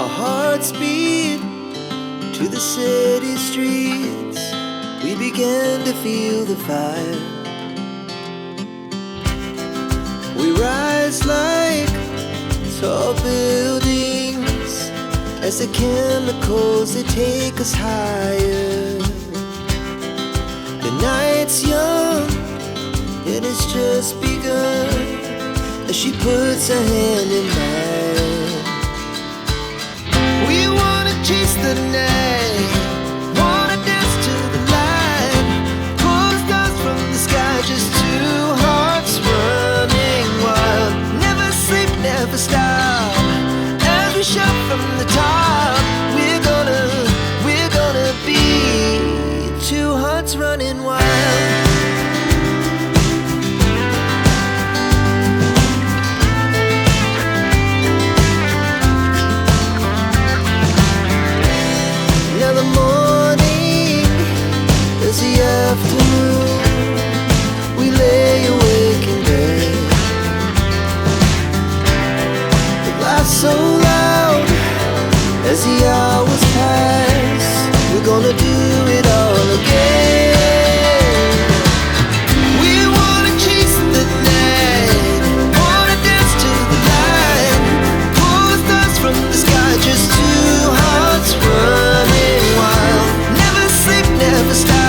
Our hearts beat to the city streets. We began to feel the fire. We rise like tall buildings as the chemicals, they take us higher. The night's young and it's just begun as she puts her hand in mine. We wanna chase the night, wanna dance to the light, pull stars from the sky, just two hearts running wild. Never sleep, never stop, as we shout from the top. We're gonna be two hearts running wild. Now the morning is the afternoon. We lay awake in bed. The laughs so loud as the hours pass. We're gonna do it all again. We wanna chase the night, wanna dance to the light, pull stars from the sky, just two hearts running wild. Never sleep, never stop.